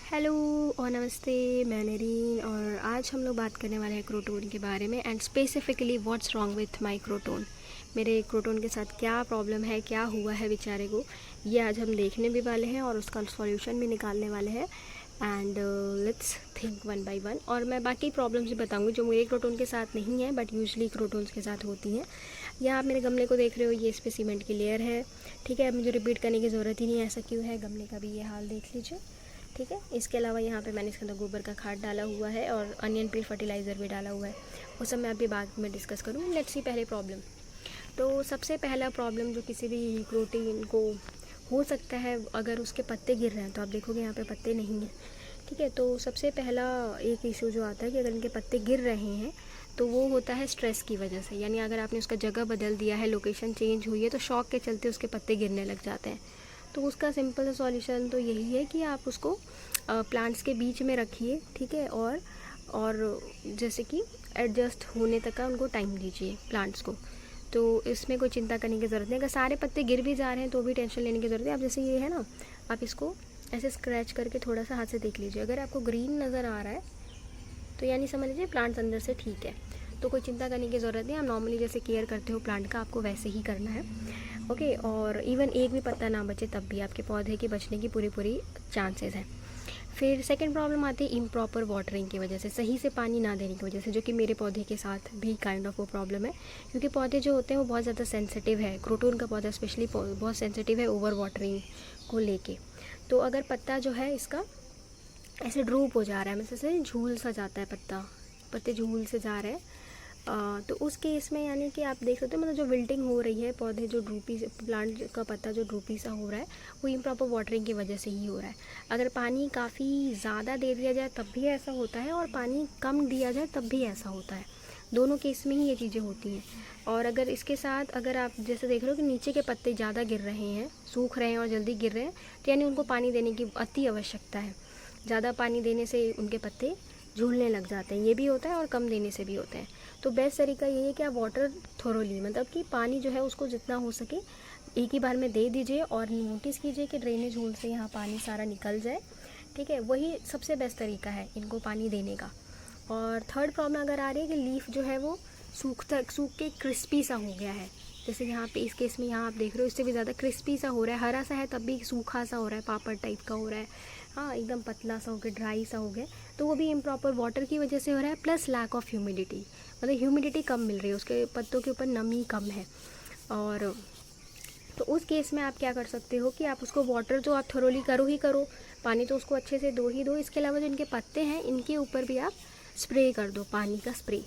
Hello और नमस्ते, मैं नरीन और आज हम लोग बात करने वाले हैं क्रोटोन के बारे में and specifically what's wrong with my croton. मेरे क्रोटोन के साथ क्या प्रॉब्लम है, क्या हुआ है बेचारे को, ये आज हम देखने भी वाले हैं और उसका सॉल्यूशन भी निकालने वाले हैं। And let's think one by one. और मैं बाकी प्रॉब्लम्स भी बताऊंगी जो मेरे क्रोटोन के साथ नहीं है बट यूजली क्रोटोन्स के साथ होती हैं। यहाँ आप मेरे गमले को देख रहे हो, ये इस पर सीमेंट की लेयर है। ठीक है, अब मुझे रिपीट करने की ज़रूरत ही नहीं है ऐसा क्यों है। गमले का भी ये हाल देख लीजिए। ठीक है, इसके अलावा यहाँ पे मैंने इसके अंदर गोबर का खाद डाला हुआ है और अनियन पील फर्टिलाइज़र भी डाला हुआ है। वो सब मैं अभी बाद में डिस्कस करूँगी। लेट्स सी पहले प्रॉब्लम। तो सबसे पहला प्रॉब्लम जो किसी भी प्रोटीन को हो सकता है, अगर उसके पत्ते गिर रहे हैं तो आप देखोगे यहाँ पे पत्ते नहीं हैं। ठीक है, तो सबसे पहला एक इशू जो आता है कि अगर इनके पत्ते गिर रहे हैं तो वो होता है स्ट्रेस की वजह से। यानी अगर आपने उसका जगह बदल दिया है, लोकेशन चेंज हुई है, तो शॉक के चलते उसके पत्ते गिरने लग जाते हैं। तो उसका सिंपल सा सॉल्यूशन तो यही है कि आप उसको प्लांट्स के बीच में रखिए। ठीक है, और जैसे कि एडजस्ट होने तक का उनको टाइम दीजिए प्लांट्स को। तो इसमें कोई चिंता करने की ज़रूरत नहीं। अगर सारे पत्ते गिर भी जा रहे हैं तो भी टेंशन लेने की ज़रूरत है। आप जैसे ये है ना, आप इसको ऐसे स्क्रैच करके थोड़ा सा हाथ से देख लीजिए। अगर आपको ग्रीन नज़र आ रहा है तो यानी समझ लीजिए प्लांट्स अंदर से ठीक है। तो कोई चिंता करने की ज़रूरत नहीं। आप नॉर्मली जैसे केयर करते हो प्लांट का, आपको वैसे ही करना है। ओके, और इवन एक भी पत्ता ना बचे तब भी आपके पौधे के बचने की पूरी चांसेस हैं। फिर सेकंड प्रॉब्लम आती है इम्प्रॉपर वाटरिंग की वजह से, सही से पानी ना देने की वजह से, जो कि मेरे पौधे के साथ भी काइंड ऑफ वो प्रॉब्लम है। क्योंकि पौधे जो होते हैं वो बहुत ज़्यादा सेंसिटिव है, क्रोटोन का पौधा स्पेशली बहुत सेंसिटिव है ओवर वाटरिंग को लेके। तो अगर पत्ता जो है इसका ऐसे ड्रूप हो जा रहा है, मतलब जैसे झूल सा जाता है पत्ते झूल से जा रहे हैं, तो उस केस में यानी कि आप देख सकते हो, मतलब जो विल्टिंग हो रही है, पौधे जो ड्रूपी, प्लांट का पत्ता जो ड्रूपी सा हो रहा है, वो इम्प्रॉपर वाटरिंग की वजह से ही हो रहा है। अगर पानी काफ़ी ज़्यादा दे दिया जाए तब भी ऐसा होता है और पानी कम दिया जाए तब भी ऐसा होता है। दोनों केस में ही ये चीज़ें होती हैं। और अगर इसके साथ अगर आप जैसे देख रहे हो कि नीचे के पत्ते ज़्यादा गिर रहे हैं, सूख रहे हैं और जल्दी गिर रहे हैं, तो यानी उनको पानी देने की अति आवश्यकता है। ज़्यादा पानी देने से उनके पत्ते झूलने लग जाते हैं, ये भी होता है, और कम देने से भी होते हैं। तो बेस्ट तरीका यही है कि आप वाटर थोरोली, मतलब कि पानी जो है उसको जितना हो सके एक ही बार में दे दीजिए और नोटिस कीजिए कि ड्रेनेज होल से यहाँ पानी सारा निकल जाए। ठीक है, वही सबसे बेस्ट तरीका है इनको पानी देने का। और थर्ड प्रॉब्लम अगर आ रही है कि लीफ जो है वो सूख के क्रिस्पी सा हो गया है, जैसे यहाँ पे इस केस में यहाँ आप देख रहे हो, इससे भी ज़्यादा क्रिस्पी सा हो रहा है, हरा सा है तब भी सूखा सा हो रहा है, पापड़ टाइप का हो रहा है, हाँ एकदम पतला सा हो गया, ड्राई सा हो गया। तो वो भी इम्प्रॉपर वाटर की वजह से हो रहा है, प्लस लैक ऑफ ह्यूमिडिटी, मतलब ह्यूमिडिटी कम मिल रही है, उसके पत्तों के ऊपर नमी कम है। और तो उस केस में आप क्या कर सकते हो कि आप उसको वाटर जो आप थोरोली करो ही करो, पानी तो उसको अच्छे से दो ही दो। इसके अलावा जो इनके पत्ते हैं इनके ऊपर भी आप स्प्रे कर दो, पानी का स्प्रे।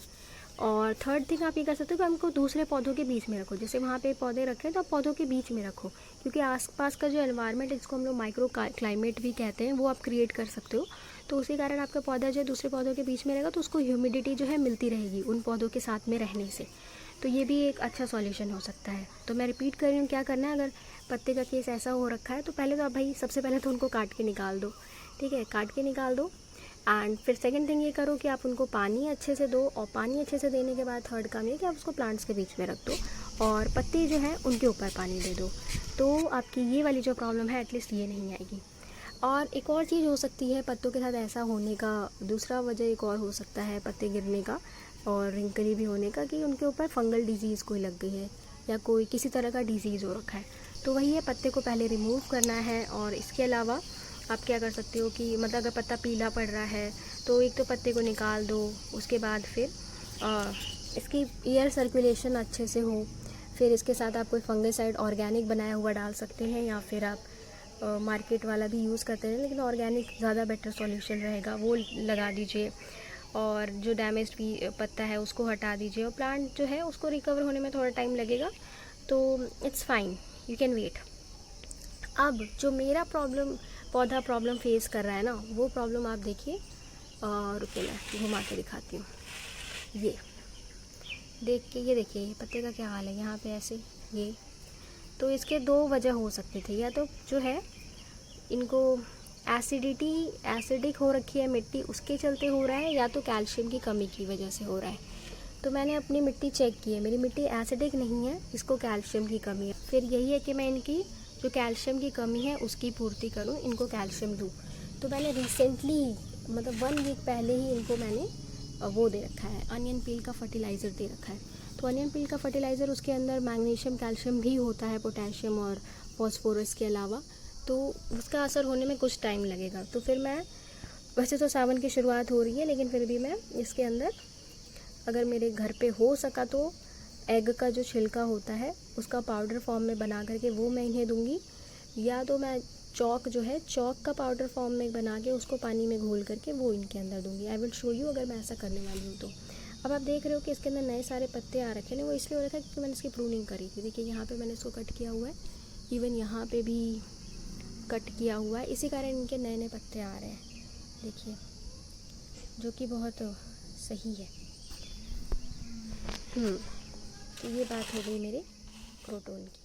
और थर्ड थिंग आप ये कर सकते हो कि हमको दूसरे पौधों के बीच में रखो। जैसे वहाँ पे पौधे रखे हैं तो आप पौधों के बीच में रखो, क्योंकि आसपास का जो एनवायरनमेंट है जिसको हम लोग माइक्रो क्लाइमेट भी कहते हैं, वो आप क्रिएट कर सकते हो। तो उसी कारण आपका पौधा जो है दूसरे पौधों के बीच में रहेगा तो उसको ह्यूमिडिटी जो है मिलती रहेगी उन पौधों के साथ में रहने से। तो ये भी एक अच्छा सॉल्यूशन हो सकता है। तो मैं रिपीट कर रही हूँ, क्या करना है, अगर पत्ते का केस ऐसा हो रखा है तो पहले तो आप भाई सबसे पहले तो उनको काट के निकाल दो। ठीक है, काट के निकाल दो। एंड फिर सेकंड थिंग ये करो कि आप उनको पानी अच्छे से दो, और पानी अच्छे से देने के बाद थर्ड काम ये कि आप उसको प्लांट्स के बीच में रख दो और पत्ते जो हैं उनके ऊपर पानी दे दो। तो आपकी ये वाली जो प्रॉब्लम है एटलीस्ट ये नहीं आएगी। और एक और चीज़ हो सकती है पत्तों के साथ ऐसा होने का, दूसरा वजह एक और हो सकता है पत्ते गिरने का और रिंकली भी होने का, कि उनके ऊपर फंगल डिजीज़ कोई लग गई है या कोई किसी तरह का डिजीज़ हो रखा है। तो वही है, पत्ते को पहले रिमूव करना है। और इसके अलावा आप क्या कर सकते हो कि मतलब अगर पत्ता पीला पड़ रहा है तो एक तो पत्ते को निकाल दो, उसके बाद फिर इसकी एयर सर्कुलेशन अच्छे से हो। फिर इसके साथ आप कोई फंगिसाइड ऑर्गेनिक बनाया हुआ डाल सकते हैं, या फिर आप मार्केट वाला भी यूज़ करते हैं, लेकिन ऑर्गेनिक ज़्यादा बेटर सॉल्यूशन रहेगा, वो लगा दीजिए। और जो डैमेज भी पत्ता है उसको हटा दीजिए, और प्लांट जो है उसको रिकवर होने में थोड़ा टाइम लगेगा, तो it's fine, you can wait. अब जो मेरा पौधा प्रॉब्लम फेस कर रहा है ना, वो प्रॉब्लम आप देखिए, रुकिए मैं घुमा के दिखाती हूँ। ये देख के, ये देखिए ये पत्ते का क्या हाल है यहाँ पे ऐसे, ये तो इसके दो वजह हो सकती थी, या तो जो है इनको एसिडिक हो रखी है मिट्टी, उसके चलते हो रहा है, या तो कैल्शियम की कमी की वजह से हो रहा है। तो मैंने अपनी मिट्टी चेक की है, मेरी मिट्टी एसिडिक नहीं है, इसको कैल्शियम की कमी है। फिर यही है कि मैं इनकी जो कैल्शियम की कमी है उसकी पूर्ति करूं, इनको कैल्शियम दूं। तो मैंने रिसेंटली मतलब 1 वीक पहले ही इनको मैंने वो दे रखा है, अनियन पील का फर्टिलाइज़र दे रखा है। तो अनियन पील का फर्टिलाइज़र उसके अंदर मैग्नीशियम कैल्शियम भी होता है, पोटेशियम और फॉस्फोरस के अलावा, तो उसका असर होने में कुछ टाइम लगेगा। तो फिर मैं, वैसे तो सावन की शुरुआत हो रही है लेकिन फिर भी मैं इसके अंदर अगर मेरे घर पे हो सका तो एग का जो छिलका होता है उसका पाउडर फॉर्म में बना करके वो मैं इन्हें दूंगी, या तो मैं चॉक जो है चॉक का पाउडर फॉर्म में बना के उसको पानी में घोल करके वो इनके अंदर दूंगी। आई विल शो यू अगर मैं ऐसा करने वाली हूँ तो। अब आप देख रहे हो कि इसके अंदर नए सारे पत्ते आ रखे हैं, वो इसलिए हो रखा है क्योंकि मैंने इसकी प्रूनिंग करी थी। देखिए यहाँ पे मैंने इसको कट किया हुआ है, इवन यहाँ पे भी कट किया हुआ है, इसी कारण इनके नए नए पत्ते आ रहे हैं, देखिए, जो कि बहुत सही है। तो ये बात हो गई मेरे क्रोटोन की।